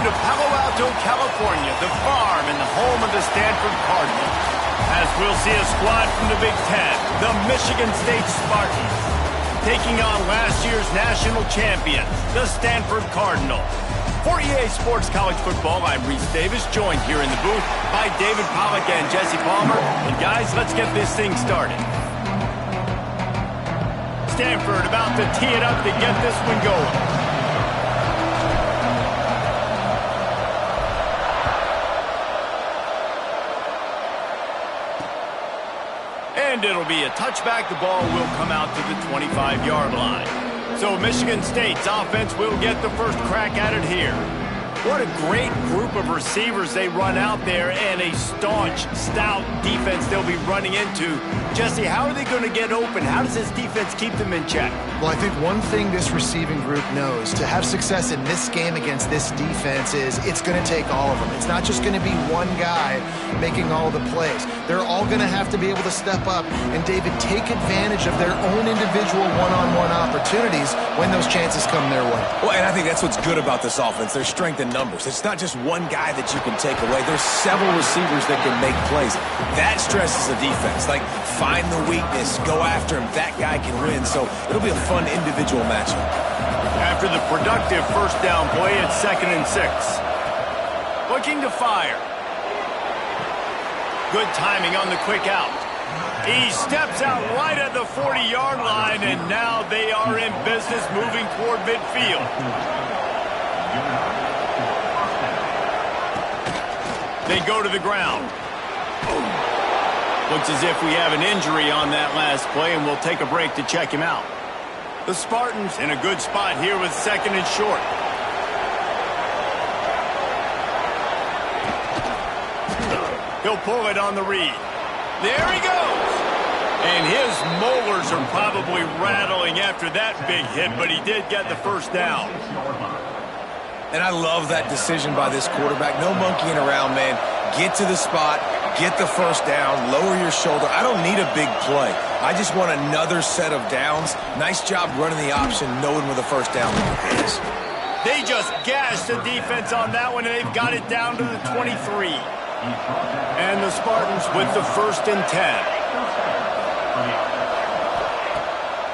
to Palo Alto, California, the farm and the home of the Stanford Cardinals. As we'll see a squad from the Big Ten, the Michigan State Spartans, taking on last year's national champions, the Stanford Cardinals. For EA Sports College Football, I'm Reese Davis, joined here in the booth by David Pollack and Jesse Palmer. And guys, let's get this thing started. Stanford about to tee it up to get this one going. And it'll be a touchback. The ball will come out to the 25-yard line. So Michigan State's offense will get the first crack at it here. What a great group of receivers they run out there, and a staunch, stout defense they'll be running into. Jesse, how are they going to get open? How does this defense keep them in check? Well, I think one thing this receiving group knows to have success in this game against this defense is it's going to take all of them. It's not just going to be one guy making all the plays. They're all going to have to be able to step up and, David, take advantage of their own individual one-on-one opportunities when those chances come their way. Well, and I think that's what's good about this offense. Their strength in numbers. It's not just one guy that you can take away. There's several receivers that can make plays. That stresses the defense. Like, find the weakness, go after him. That guy can win. So it'll be a fun individual matchup. After the productive first down play, it's 2nd and 6. Looking to fire. Good timing on the quick out. He steps out right at the 40-yard line, and now they are in business moving toward midfield. They go to the ground. Looks as if we have an injury on that last play, and we'll take a break to check him out. The Spartans in a good spot here with 2nd and short. He'll pull it on the read. There he goes. And his molars are probably rattling after that big hit, but he did get the first down. And I love that decision by this quarterback. No monkeying around, man. Get to the spot, get the first down, lower your shoulder. I don't need a big play. I just want another set of downs. Nice job running the option, knowing where the first down is. They just gashed the defense on that one, and they've got it down to the 23. And the Spartans with the 1st and 10.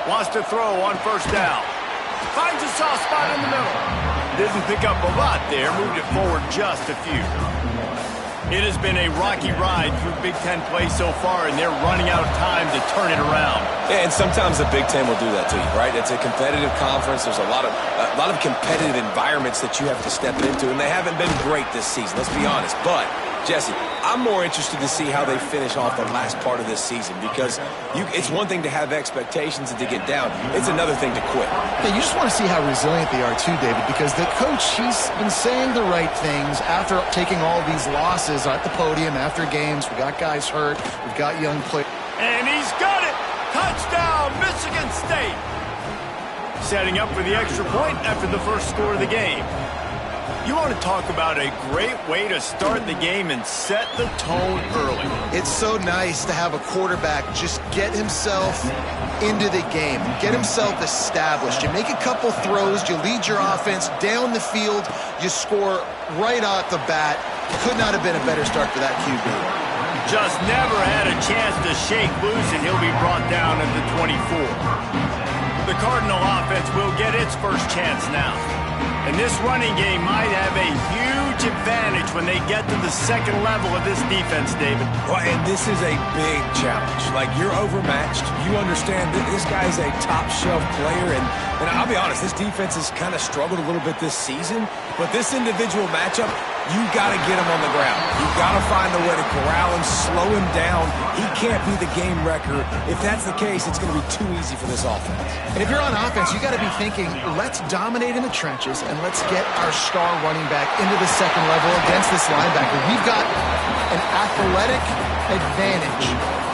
Wants to throw on first down. Finds a soft spot in the middle. Didn't pick up a lot there, moved it forward just a few. It has been a rocky ride through Big Ten play so far, and they're running out of time to turn it around. Yeah, and sometimes the Big Ten will do that to you, right? It's a competitive conference. There's a lot of competitive environments that you have to step into, and they haven't been great this season, let's be honest. But, Jesse, I'm more interested to see how they finish off the last part of this season, because it's one thing to have expectations and to get down. It's another thing to quit. Yeah, you just want to see how resilient they are too, David, because the coach, he's been saying the right things after taking all these losses at the podium after games. We got guys hurt. We've got young players. And he's got it! Touchdown, Michigan State! Setting up for the extra point after the first score of the game. You want to talk about a great way to start the game and set the tone early. It's so nice to have a quarterback just get himself into the game, get himself established. You make a couple throws, you lead your offense down the field, you score right off the bat. Could not have been a better start for that QB. Just never had a chance to shake loose, and he'll be brought down at the 24. The Cardinal offense will get its first chance now. And this running game might have a huge advantage when they get to the second level of this defense, David. Well, and this is a big challenge. Like, you're overmatched. You understand that this guy's a top-shelf player. And I'll be honest, this defense has kind of struggled a little bit this season. But this individual matchup, you got to get him on the ground. You got to find a way to corral him, slow him down. He can't be the game wrecker. If that's the case, it's going to be too easy for this offense. And if you're on offense, you got to be thinking, let's dominate in the trenches and let's get our star running back into the second level against this linebacker. We've got an athletic advantage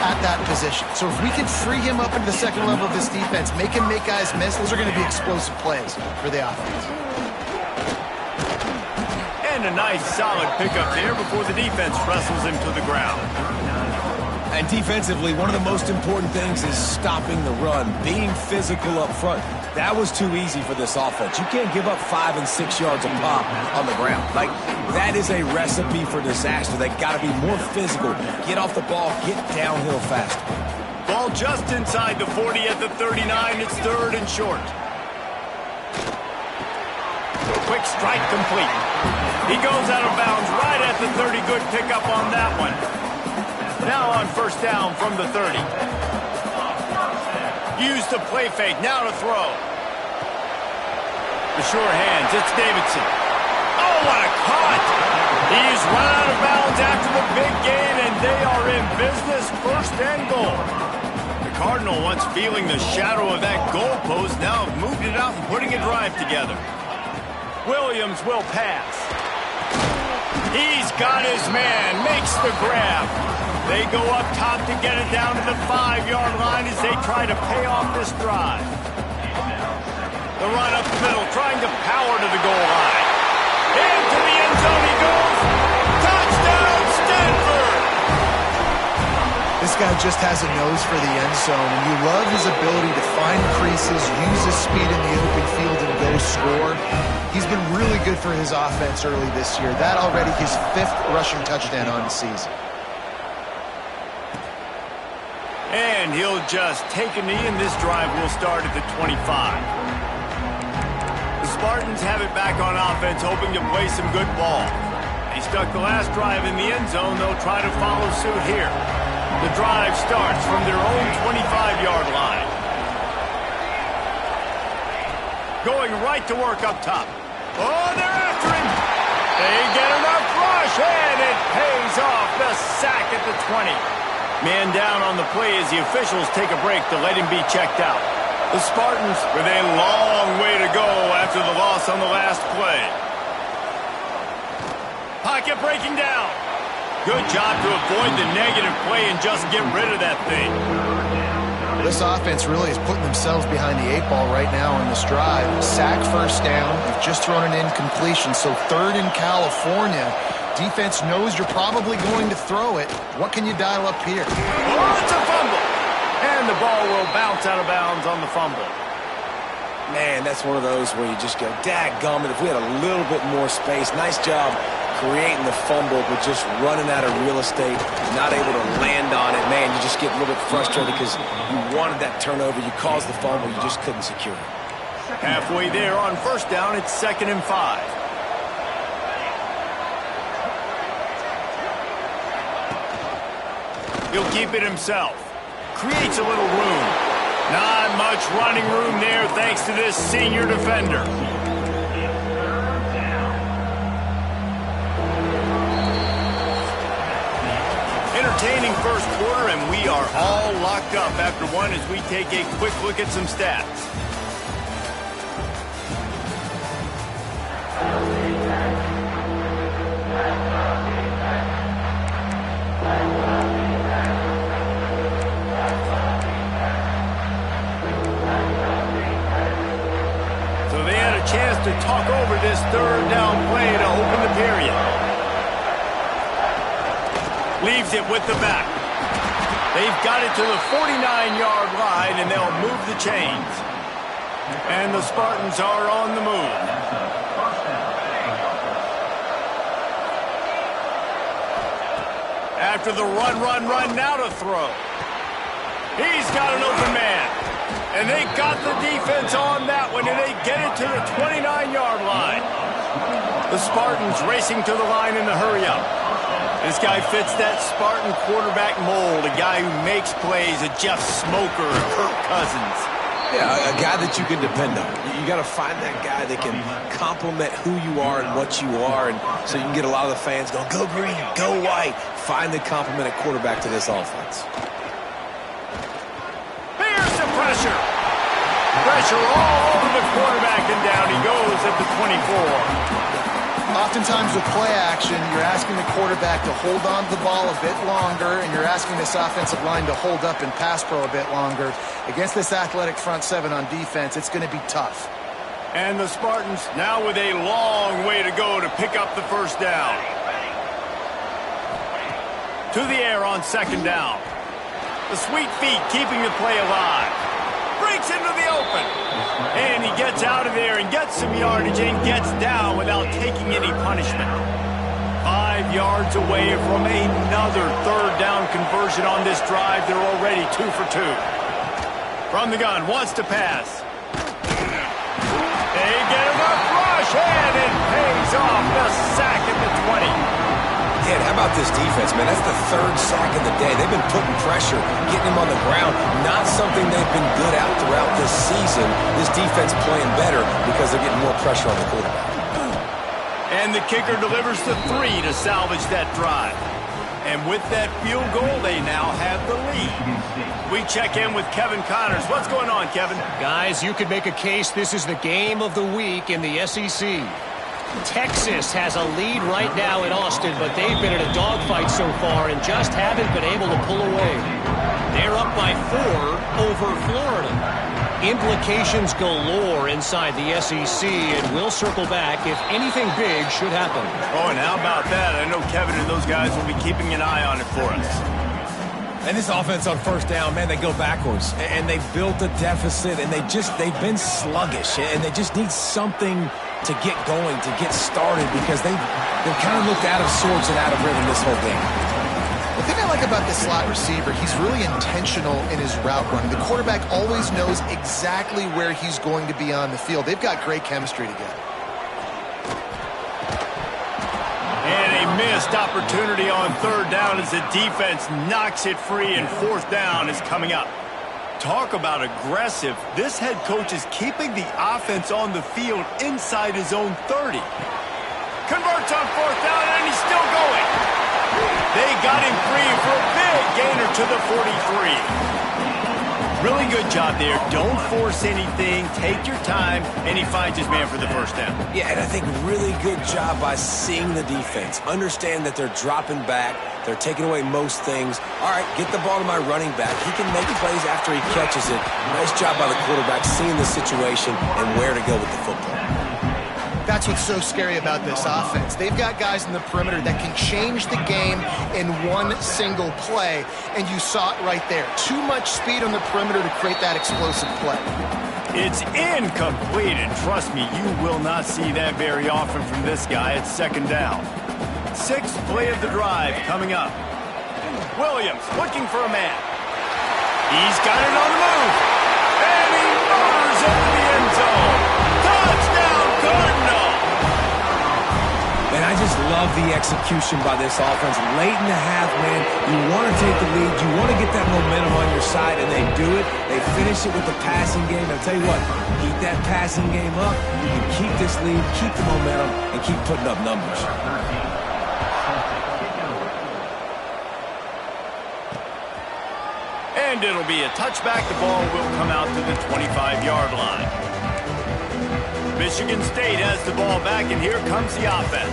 at that position. So if we can free him up into the second level of this defense, make him make guys miss, those are going to be explosive plays for the offense. And a nice solid pickup there before the defense wrestles him to the ground. And defensively, one of the most important things is stopping the run, being physical up front. That was too easy for this offense. You can't give up 5 and 6 yards a pop on the ground. Like, that is a recipe for disaster. They got to be more physical. Get off the ball. Get downhill faster. Ball just inside the 40 at the 39. It's 3rd and short. Quick strike complete. He goes out of bounds right at the 30. Good pickup on that one. Now on 1st down from the 30. Use the play fake. Now to throw. The sure hands. It's Davidson. Oh, what a cut! He's run out of bounds after the big gain, and they are in business. 1st and goal. The Cardinal, once feeling the shadow of that goalpost, now have moved it out and putting a drive together. Williams will pass. He's got his man. Makes the grab. They go up top to get it down to the 5-yard line as they try to pay off this drive. The run up the middle, trying to power to the goal line. Into the end zone he goes. Touchdown, Stanford! This guy just has a nose for the end zone, and you love his ability to find creases, use his speed in the open field, and go score. He's been really good for his offense early this year. That already his 5th rushing touchdown on the season. And he'll just take a knee, and this drive will start at the 25. The Spartans have it back on offense, hoping to play some good ball. They stuck the last drive in the end zone. They'll try to follow suit here. The drive starts from their own 25-yard line. Going right to work up top. Oh, they're after him. They get enough rush, and it pays off. The sack at the 20. Man down on the play as the officials take a break to let him be checked out. The Spartans with a long way to go after the loss on the last play. Pocket breaking down. Good job to avoid the negative play and just get rid of that thing. This offense really is putting themselves behind the 8 ball right now on this drive. Sack, 1st down. They've just thrown an incompletion, so 3rd in California. Defense knows you're probably going to throw it. What can you dial up here? Oh, it's a fumble. And the ball will bounce out of bounds on the fumble. Man, that's one of those where you just go, dadgummit, if we had a little bit more space. Nice job creating the fumble, but just running out of real estate, not able to land on it. Man, you just get a little bit frustrated because you wanted that turnover. You caused the fumble. You just couldn't secure it. Halfway there on 1st down, it's 2nd and 5. He'll keep it himself. Creates a little room. Not much running room there thanks to this senior defender. Entertaining 1st quarter, and we are all locked up after one as we take a quick look at some stats. Chance to talk over this 3rd down play to open the period. Leaves it with the back. They've got it to the 49-yard line, and they'll move the chains. And the Spartans are on the move. After the run, now to throw. He's got an open man. And they got the defense on that one, and they get it to the 29-yard line. The Spartans racing to the line in the hurry-up. This guy fits that Spartan quarterback mold, a guy who makes plays, a Jeff Smoker, a Kirk Cousins. Yeah, a guy that you can depend on. You got to find that guy that can complement who you are and what you are, and so you can get a lot of the fans going, go green, go white. Find the complemented quarterback to this offense. Pressure. Pressure all over the quarterback, and down he goes at the 24. Oftentimes with play action, you're asking the quarterback to hold on to the ball a bit longer, and you're asking this offensive line to hold up and pass pro a bit longer. Against this athletic front 7 on defense, it's going to be tough. And the Spartans now with a long way to go to pick up the 1st down. To the air on 2nd down. The sweet feet keeping the play alive. Breaks into the open. And gets out of there and gets some yardage and gets down without taking any punishment. 5 yards away from another third down conversion on this drive. They're already 2 for 2. From the gun, wants to pass. They get him a rush, and it pays off. The sack at the 20. Yeah, how about this defense, man? That's the 3rd sack of the day. They've been putting pressure, getting him on the ground. Not something they've been good at throughout this season. This defense playing better because they're getting more pressure on the quarterback. And the kicker delivers the 3 to salvage that drive. And with that field goal, they now have the lead. We check in with Kevin Connors. What's going on, Kevin? Guys, you could make a case this is the game of the week in the SEC. Texas has a lead right now in Austin, but they've been in a dogfight so far and just haven't been able to pull away. They're up by 4 over Florida. Implications galore inside the SEC, and we'll circle back if anything big should happen. Oh, and how about that? I know Kevin and those guys will be keeping an eye on it for us. And this offense on first down, man, they go backwards. And they built a deficit, and they've been sluggish. And they just need something to get going, to get started, because they've kind of looked out of sorts and out of rhythm this whole game. The thing I like about this slot receiver, he's really intentional in his route running. The quarterback always knows exactly where he's going to be on the field. They've got great chemistry together. And a missed opportunity on third down as the defense knocks it free, and fourth down is coming up. Talk about aggressive. This head coach is keeping the offense on the field inside his own 30. Converts on fourth down, and he's still going. They got him free for a big gainer to the 43. Really good job there. Don't force anything. Take your time, and he finds his man for the first down. Yeah, and I think really good job by seeing the defense. Understand that they're dropping back. They're taking away most things. All right, get the ball to my running back. He can make plays after he catches it. Nice job by the quarterback seeing the situation and where to go with the football. That's what's so scary about this offense. They've got guys in the perimeter that can change the game in one single play, and you saw it right there. Too much speed on the perimeter to create that explosive play. It's incomplete, and trust me, you will not see that very often from this guy at second down. 6th play of the drive coming up. Williams looking for a man. He's got it on the move, and he motors into the end zone. Touchdown, Cardinal! And I just love the execution by this offense. Late in the half, man, you want to take the lead. You want to get that momentum on your side, and they do it. They finish it with the passing game. I'll tell you what, keep that passing game up. You can keep this lead, keep the momentum, and keep putting up numbers. And it'll be a touchback. The ball will come out to the 25-yard line. Michigan State has the ball back, and here comes the offense.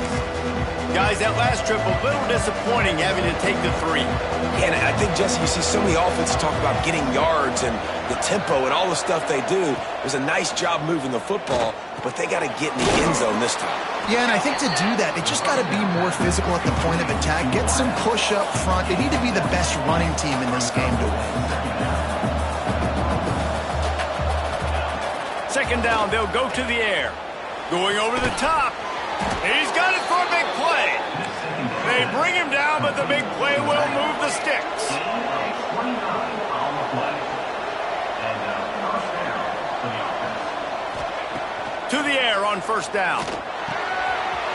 Guys, that last trip, a little disappointing having to take the 3. Yeah, and I think, Jesse, you see so many offenses talk about getting yards and the tempo and all the stuff they do. It was a nice job moving the football, but they got to get in the end zone this time. Yeah, and I think to do that, they just got to be more physical at the point of attack, get some push up front. They need to be the best running team in this game to win. Second down, they'll go to the air. Going over the top. He's got it for a big play. They bring him down, but the big play will move the sticks. To the air on first down.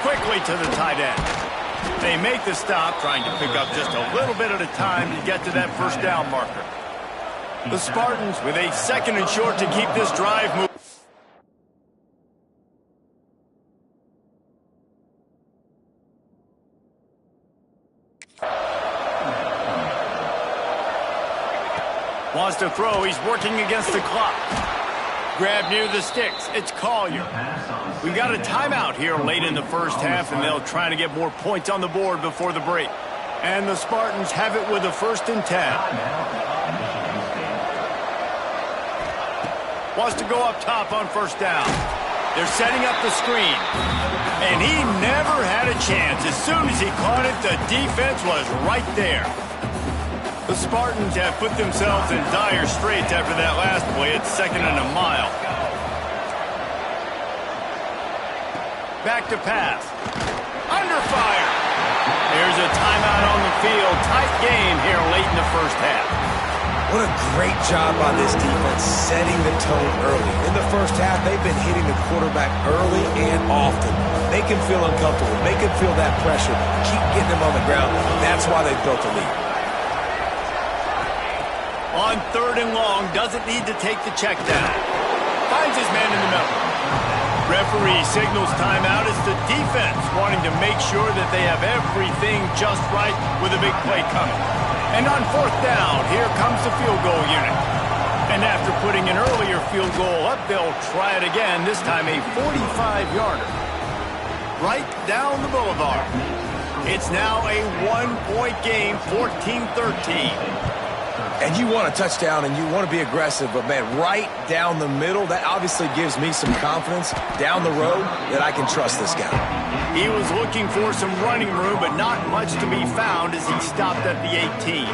Quickly to the tight end. They make the stop, trying to pick up just a little bit at a time to get to that first down marker. The Spartans with a 2nd and short to keep this drive moving. Wants to throw. He's working against the clock. Grab near the sticks. It's Collier. We've got a timeout here late in the first half, and they'll try to get more points on the board before the break. And the Spartans have it with a 1st and 10. Wants to go up top on first down. They're setting up the screen. And he never had a chance. As soon as he caught it, the defense was right there. The Spartans have put themselves in dire straits after that last play. It's 2nd and a mile. back to pass. Under fire. There's a timeout on the field. Tight game here late in the first half. What a great job by this defense setting the tone early. In the first half, they've been hitting the quarterback early and often. Make him feel uncomfortable. Make him feel that pressure. Keep getting him on the ground. That's why they've built a lead. On 3rd and long, doesn't need to take the check down. Finds his man in the middle. Referee signals timeout. It's the defense wanting to make sure that they have everything just right with a big play coming. And on 4th down, here comes the field goal unit. And after putting an earlier field goal up, they'll try it again, this time a 45-yarder. Right down the boulevard. It's now a 1-point game, 14-13. And you want a touchdown and you want to be aggressive, but, man, right down the middle, that obviously gives me some confidence down the road that I can trust this guy. He was looking for some running room, but not much to be found as he stopped at the 18.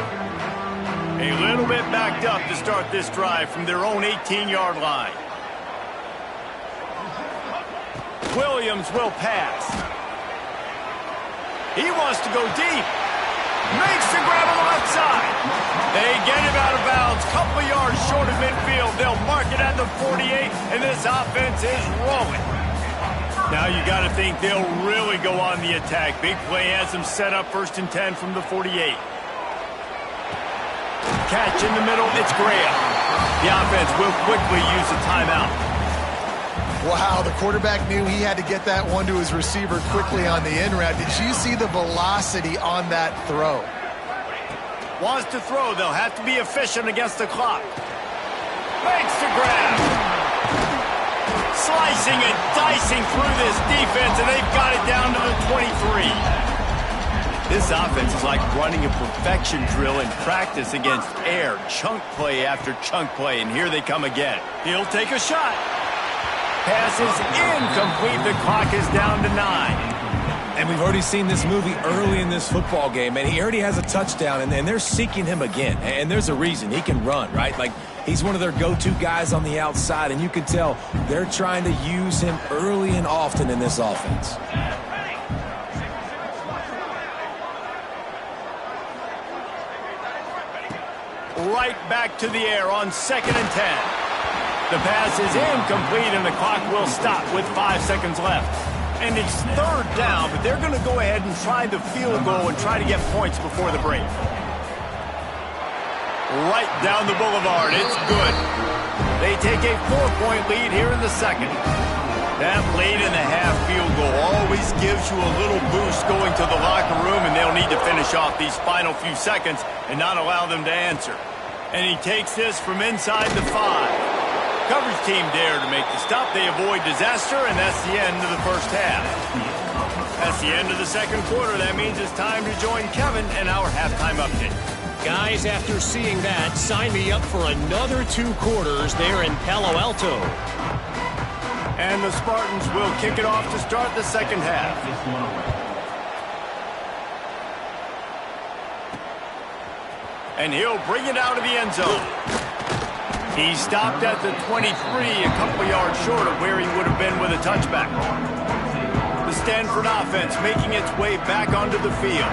A little bit backed up to start this drive from their own 18-yard line. Williams will pass. He wants to go deep. Makes the grab on the left side. They get him out of bounds. Couple of yards short of midfield. They'll mark it at the 48, and this offense is rolling. Now you got to think they'll really go on the attack. Big play has them set up 1st and 10 from the 48. Catch in the middle. It's Graham. The offense will quickly use a timeout. Wow, the quarterback knew he had to get that one to his receiver quickly on the in route. Did you see the velocity on that throw? Wants to throw. They'll have to be efficient against the clock. Makes the grab. Slicing and dicing through this defense, and they've got it down to the 23. This offense is like running a perfection drill in practice against air. Chunk play after chunk play, and here they come again. He'll take a shot. Pass is incomplete. The clock is down to 9. And we've already seen this movie early in this football game, and he already has a touchdown, and they're seeking him again. And there's a reason. He can run, right? Like, he's one of their go-to guys on the outside, and you can tell they're trying to use him early and often in this offense. Right back to the air on 2nd and 10. The pass is incomplete, and the clock will stop with 5 seconds left. And it's 3rd down, but they're going to go ahead and try the field goal and try to get points before the break. Right down the boulevard. It's good. They take a 4-point lead here in the second. That late in the half field goal always gives you a little boost going to the locker room, and they'll need to finish off these final few seconds and not allow them to answer. And he takes this from inside the 5. Coverage team there to make the stop. They avoid disaster, and that's the end of the first half. That's the end of the second quarter. That means it's time to join Kevin and our halftime update. Guys, after seeing that, sign me up for another 2 quarters there in Palo Alto. And the Spartans will kick it off to start the second half. And he'll bring it out of the end zone. He stopped at the 23, a couple yards short of where he would have been with a touchback. The Stanford offense making its way back onto the field.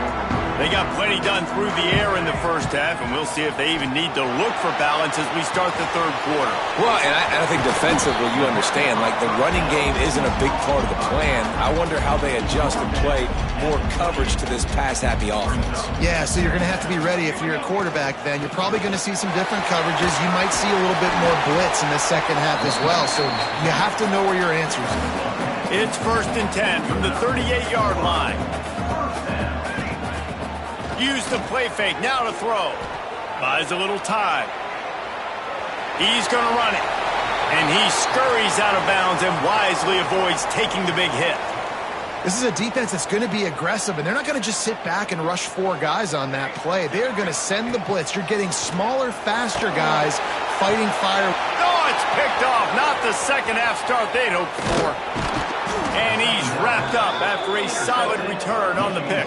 They got plenty done through the air in the first half, and we'll see if they even need to look for balance as we start the third quarter. Well, and I think defensively, you understand, like the running game isn't a big part of the plan. I wonder how they adjust and play more coverage to this pass-happy offense. Yeah, so you're going to have to be ready if you're a quarterback then. You're probably going to see some different coverages. You might see a little bit more blitz in the second half as well, so you have to know where your answers are. It's 1st and 10 from the 38-yard line. Use the play fake, now to throw. Buys a little time. He's going to run it. And he scurries out of bounds and wisely avoids taking the big hit. This is a defense that's going to be aggressive, and they're not going to just sit back and rush 4 guys on that play. They're going to send the blitz. You're getting smaller, faster guys fighting fire. Oh, it's picked off. Not the second half start they'd hoped for. And he's wrapped up after a solid return on the pick.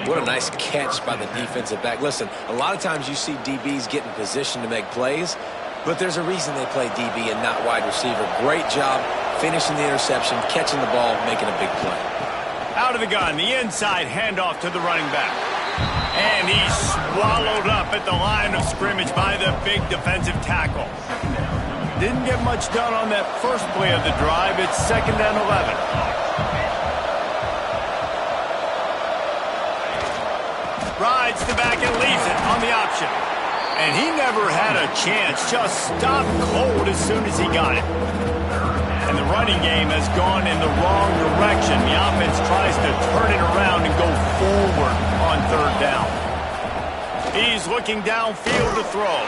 What a nice catch by the defensive back. Listen, a lot of times you see DBs get in position to make plays, but there's a reason they play DB and not wide receiver. Great job finishing the interception, catching the ball, making a big play. Out of the gun, the inside handoff to the running back. And he's swallowed up at the line of scrimmage by the big defensive tackle. Didn't get much done on that first play of the drive. It's 2nd and 11. Rides the back and leaves it on the option. And he never had a chance. Just stopped cold as soon as he got it. And the running game has gone in the wrong direction. The offense tries to turn it around and go forward on 3rd down. He's looking downfield to throw.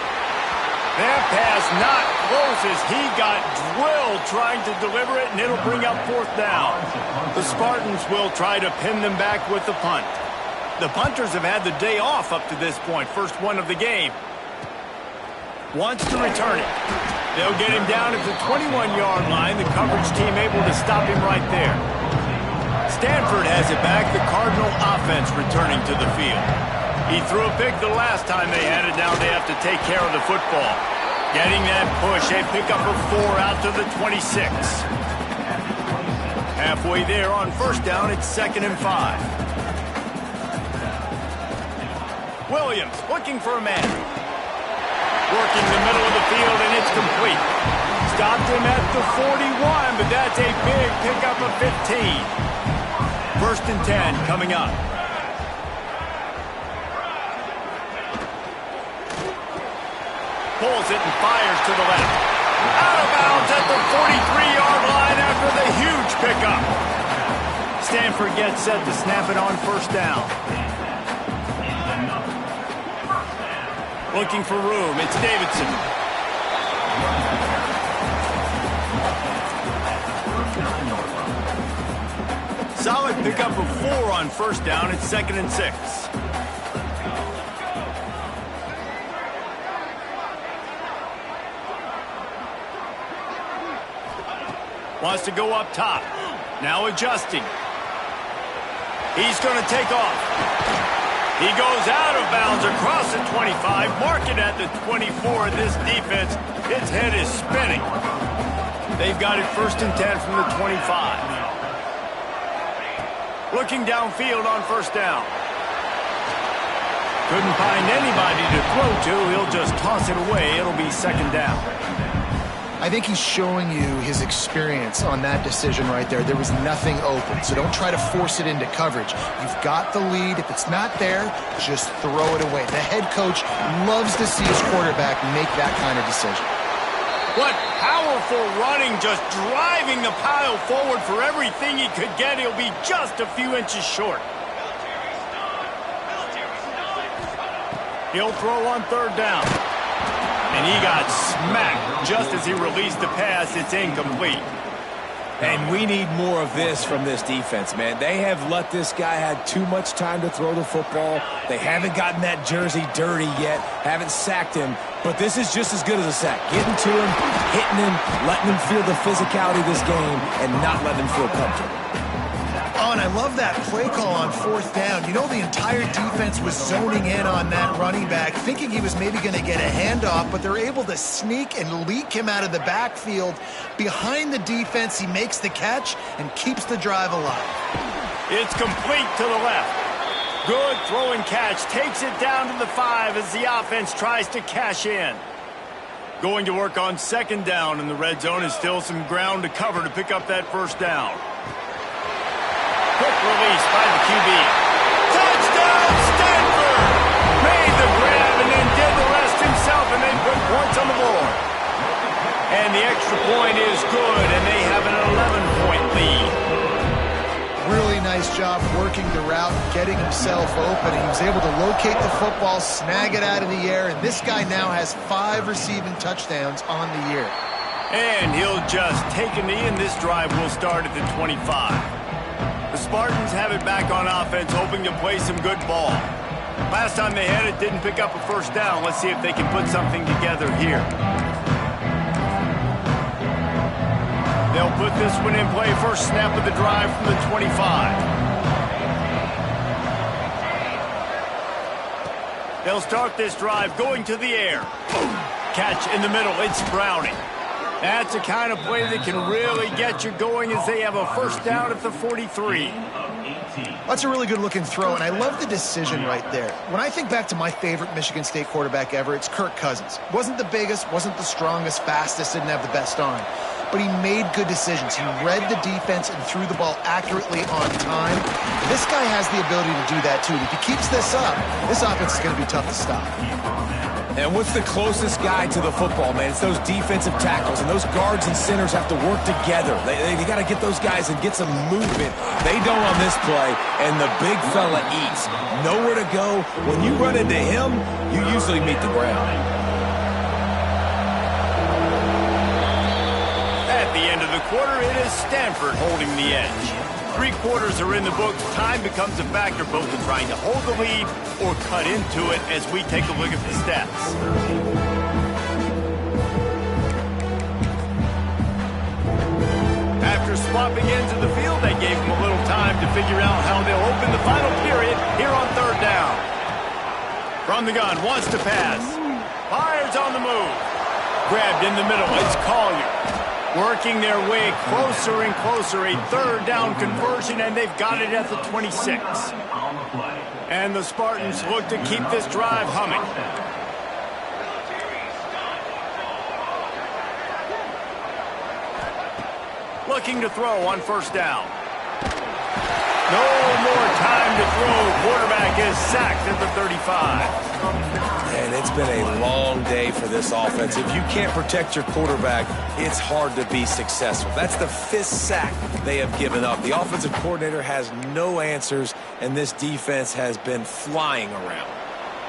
That pass not close as he got drilled trying to deliver it, and it'll bring up 4th down. The Spartans will try to pin them back with the punt. The punters have had the day off up to this point, first one of the game. Wants to return it. They'll get him down at the 21-yard line. The coverage team able to stop him right there. Stanford has it back. The Cardinal offense returning to the field. He threw a pick the last time they had it. Now they have to take care of the football. Getting that push. A pickup of 4 out to the 26. Halfway there on 1st down. It's 2nd and 5. Williams looking for a man. Working the middle of the field, and it's complete. Stopped him at the 41, but that's a big pickup of 15. 1st and 10 coming up. Pulls it and fires to the left. Out of bounds at the 43-yard line after the huge pickup. Stanford gets set to snap it on 1st down. Looking for room. It's Davidson. Solid pickup of 4 on 1st down. It's 2nd and 6. Wants to go up top. Now adjusting. He's going to take off. He goes out of bounds across the 25. Mark it at the 24. This defense, its head is spinning. They've got it 1st and 10 from the 25. Looking downfield on 1st down. Couldn't find anybody to throw to. He'll just toss it away. It'll be 2nd down. I think he's showing you his experience on that decision right there. There was nothing open, so don't try to force it into coverage. You've got the lead. If it's not there, just throw it away. The head coach loves to see his quarterback make that kind of decision. What powerful running, just driving the pile forward for everything he could get. He'll be just a few inches short. He'll throw on 3rd down. And he got smacked just as he released the pass. It's incomplete. And we need more of this from this defense, man. They have let this guy have too much time to throw the football. They haven't gotten that jersey dirty yet, haven't sacked him. But this is just as good as a sack. Getting to him, hitting him, letting him feel the physicality of this game, and not letting him feel comfortable. Oh, and I love that play call on 4th down. You know, the entire defense was zoning in on that running back, thinking he was maybe going to get a handoff, but they're able to sneak and leak him out of the backfield. Behind the defense, he makes the catch and keeps the drive alive. It's complete to the left. Good throw and catch. Takes it down to the 5 as the offense tries to cash in. Going to work on 2nd down in the red zone is still some ground to cover to pick up that 1st down. Quick release by the QB. Touchdown, Stanford! Made the grab and then did the rest himself, and they put points on the board. And the extra point is good, and they have an 11-point lead. Really nice job working the route, getting himself open. He was able to locate the football, snag it out of the air, and this guy now has 5 receiving touchdowns on the year. And he'll just take a knee, and this drive will start at the 25. The Spartans have it back on offense, hoping to play some good ball. Last time they had it, didn't pick up a 1st down. Let's see if they can put something together here. They'll put this one in play. First snap of the drive from the 25. They'll start this drive going to the air. Catch in the middle. It's Browning. That's the kind of play that can really get you going as they have a first down at the 43. That's a really good-looking throw, and I love the decision right there. When I think back to my favorite Michigan State quarterback ever, it's Kirk Cousins. Wasn't the biggest, wasn't the strongest, fastest, didn't have the best arm. But he made good decisions. He read the defense and threw the ball accurately on time. This guy has the ability to do that, too. If he keeps this up, this offense is going to be tough to stop. And what's the closest guy to the football, man? It's those defensive tackles, and those guards and centers have to work together. They got to get those guys and get some movement. They don't on this play, and the big fella eats. Nowhere to go. When you run into him, you usually meet the ground. At the end of the quarter, it is Stanford holding the edge. 3 quarters are in the books. Time becomes a factor both in trying to hold the lead or cut into it as we take a look at the stats. After swapping ends of the field, they gave them a little time to figure out how they'll open the final period here on 3rd down. From the gun, wants to pass. Fires on the move. Grabbed in the middle, it's Collier. Working their way closer and closer, a 3rd down conversion, and they've got it at the 26. And the Spartans look to keep this drive humming. Looking to throw on 1st down. No more time to throw. Quarterback is sacked at the 35. And it's been a long day for this offense. If you can't protect your quarterback, it's hard to be successful. That's the 5th sack they have given up. The offensive coordinator has no answers, and this defense has been flying around.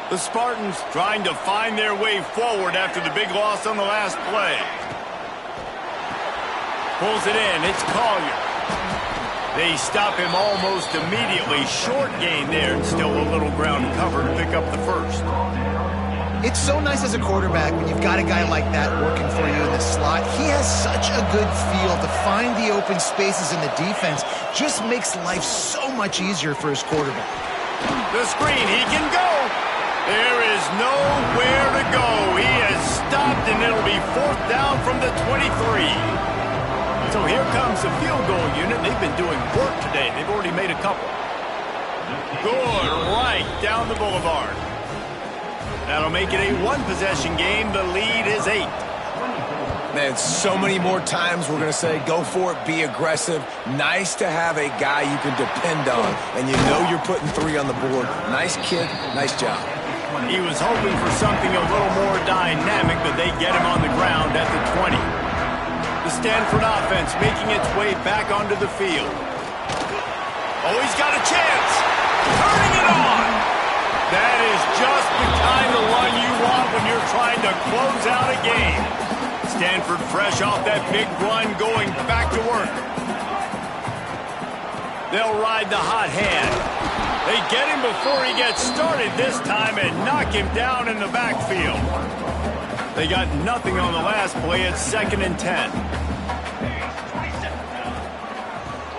The Spartans trying to find their way forward after the big loss on the last play. Pulls it in. It's Collier. They stop him almost immediately. Short gain there, and still a little ground cover to pick up the 1st. It's so nice as a quarterback when you've got a guy like that working for you in the slot. He has such a good feel to find the open spaces in the defense. Just makes life so much easier for his quarterback. The screen, he can go. There is nowhere to go. He has stopped, and it'll be 4th down from the 23. So here comes the field goal unit. They've been doing work today. They've already made a couple. Good, right down the boulevard. That'll make it a 1-possession game. The lead is 8. Man, so many more times we're going to say, go for it, be aggressive. Nice to have a guy you can depend on, and you know you're putting 3 on the board. Nice kid, nice job. He was hoping for something a little more dynamic, but they get him on the ground at the 20. The Stanford offense making its way back onto the field. Oh, he's got a chance. Turning it on. That is just the kind of run you want when you're trying to close out a game. Stanford fresh off that big run, going back to work. They'll ride the hot hand. They get him before he gets started this time and knock him down in the backfield. They got nothing on the last play. It's 2nd and 10.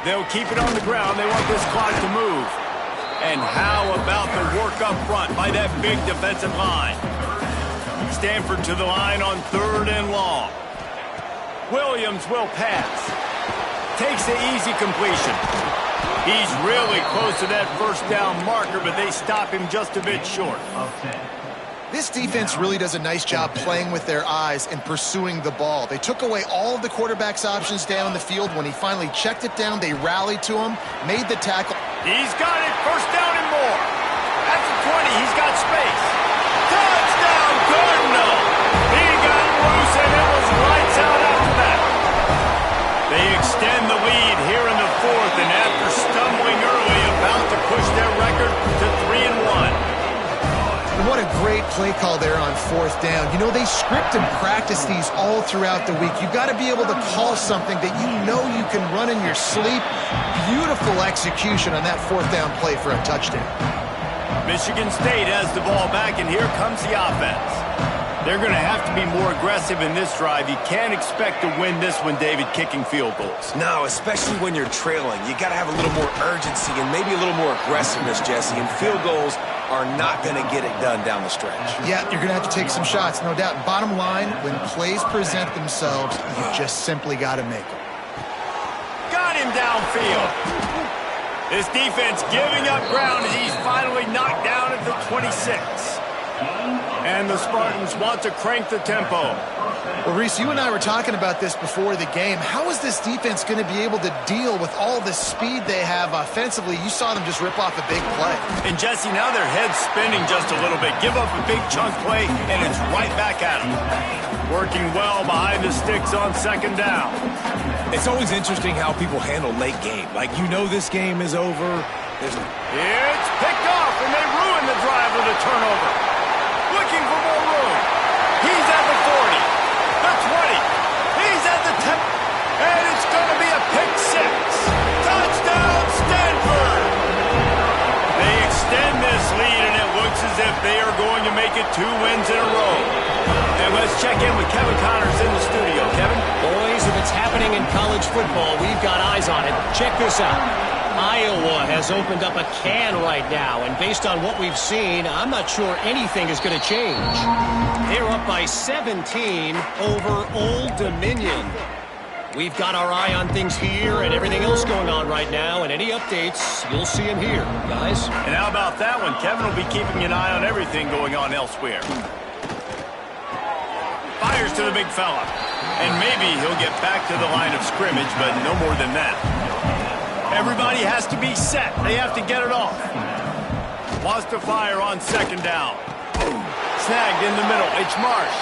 They'll keep it on the ground. They want this clock to move. And how about the work up front by that big defensive line? Stanford to the line on 3rd and long. Williams will pass. Takes the easy completion. He's really close to that 1st down marker, but they stop him just a bit short. This defense really does a nice job playing with their eyes and pursuing the ball. They took away all of the quarterback's options down the field. When he finally checked it down, they rallied to him, made the tackle. He's got it, 1st down and more. At the 20, he's got space. Touchdown, Cardinal! He got loose, and it was lights out after that. They extend the lead here in the 4th, and after stumbling early, about to push their record to 3-1. And what a great play call there on 4th down. You know, they script and practice these all throughout the week. You've got to be able to call something that you know you can run in your sleep. Beautiful execution on that 4th down play for a touchdown. Michigan State has the ball back, and here comes the offense. They're going to have to be more aggressive in this drive. You can't expect to win this one, David, kicking field goals. No, especially when you're trailing. You got to have a little more urgency and maybe a little more aggressiveness, Jesse. And field goals are not going to get it done down the stretch. Yeah, you're going to have to take some shots, no doubt. Bottom line, when plays present themselves, you just simply got to make them. Got him downfield. This defense giving up ground as he's finally knocked down at the 26. And the Spartans want to crank the tempo. Well, Reese, you and I were talking about this before the game. How is this defense going to be able to deal with all the speed they have offensively? You saw them just rip off a big play. And Jesse, now their head's spinning just a little bit. Give up a big chunk play, and it's right back at them. Working well behind the sticks on second down. It's always interesting how people handle late game. Like, you know this game is over. It's picked off, and they ruin the drive with a turnover. Looking for more room. He's at the 40, the 20. He's at the 10. And it's going to be a pick six. Touchdown, Stanford. They extend this lead, and it looks as if they are going to make it 2 wins in a row. And let's check in with Kevin Connors in the studio. Kevin? Boys, if it's happening in college football, we've got eyes on it. Check this out. Iowa has opened up a can right now, and based on what we've seen, I'm not sure anything is going to change. They're up by 17 over Old Dominion. We've got our eye on things here and everything else going on right now, and any updates, you'll see them here, guys. And how about that one? Kevin will be keeping an eye on everything going on elsewhere. Fires to the big fella. And maybe he'll get back to the line of scrimmage, but no more than that. Everybody has to be set. They have to get it off. Wants to fire on second down. Snagged in the middle. It's Marsh.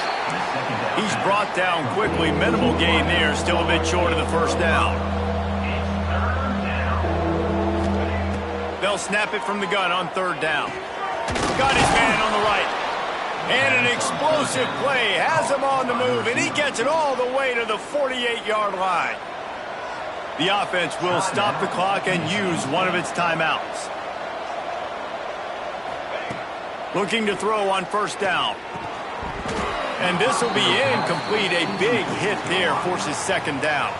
He's brought down quickly. Minimal gain there. Still a bit short of the first down. They'll snap it from the gun on third down. Got his man on the right. And an explosive play. Has him on the move. And he gets it all the way to the 48-yard line. The offense will stop the clock and use one of its timeouts. Looking to throw on first down. And this will be incomplete. A big hit there forces second down.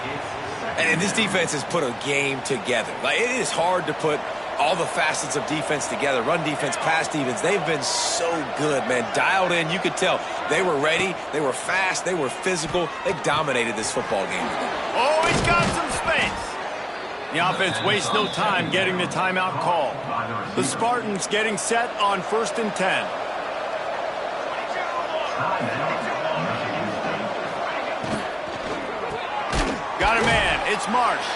And this defense has put a game together. Like, it is hard to put all the facets of defense together. Run defense, pass defense. They've been so good, man. Dialed in. You could tell they were ready. They were fast. They were physical. They dominated this football game. Oh, he's got some space. The offense wastes no time getting the timeout call. The Spartans getting set on 1st and 10. Got a man. It's Marsh.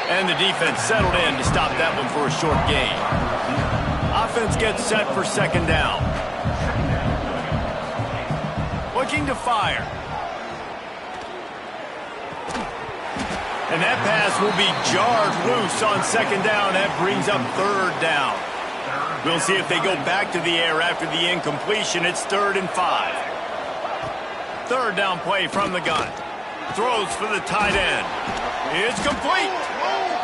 And the defense settled in to stop that one for a short gain. Offense gets set for second down. Looking to fire. And that pass will be jarred loose on second down. That brings up third down. We'll see if they go back to the air after the incompletion. It's 3rd and 5. Third down play from the gun. Throws for the tight end. It's complete.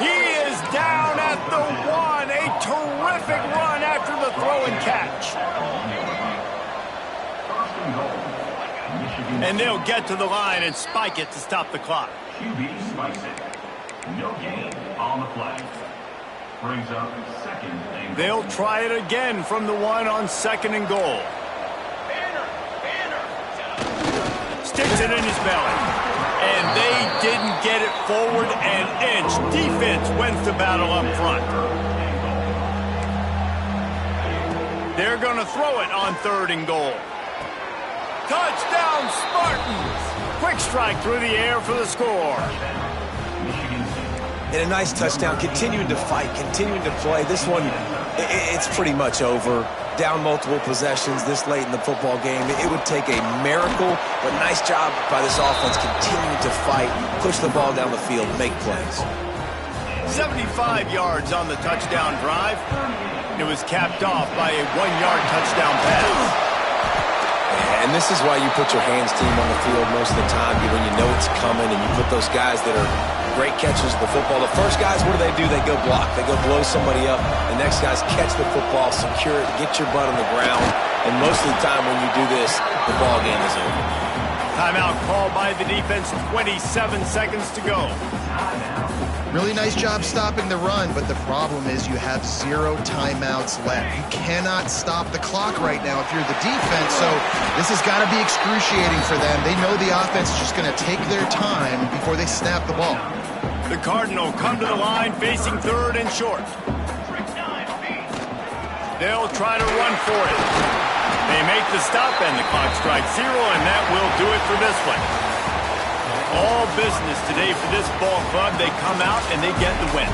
He is down at the 1. A terrific run after the throw and catch. And they'll get to the line and spike it to stop the clock. QB spikes it. No gain on the play. Brings up 2nd and goal. They'll try it again from the 1 on 2nd and goal. Sticks it in his belly. And they didn't get it forward an inch. Defense wins the battle up front. They're going to throw it on 3rd and goal. Touchdown, Spartans! Quick strike through the air for the score. And a nice touchdown. Continuing to fight, continuing to play. This one, it's pretty much over. Down multiple possessions this late in the football game. It would take a miracle, but nice job by this offense continuing to fight, push the ball down the field, make plays. 75 yards on the touchdown drive. It was capped off by a 1-yard touchdown pass. And this is why you put your hands team on the field most of the time when you know it's coming, and you put those guys that are great catchers of the football. The first guys, what do? They go block. They go blow somebody up. The next guys catch the football, secure it, get your butt on the ground. And most of the time when you do this, the ball game is over. Timeout called by the defense, 27 seconds to go. Really nice job stopping the run, but the problem is you have 0 timeouts left. You cannot stop the clock right now if you're the defense, so this has got to be excruciating for them. They know the offense is just going to take their time before they snap the ball. The Cardinal come to the line facing 3rd and short. They'll try to run for it. They make the stop and the clock strikes 0, and that will do it for this one. All business today for this ball club. They come out and they get the win.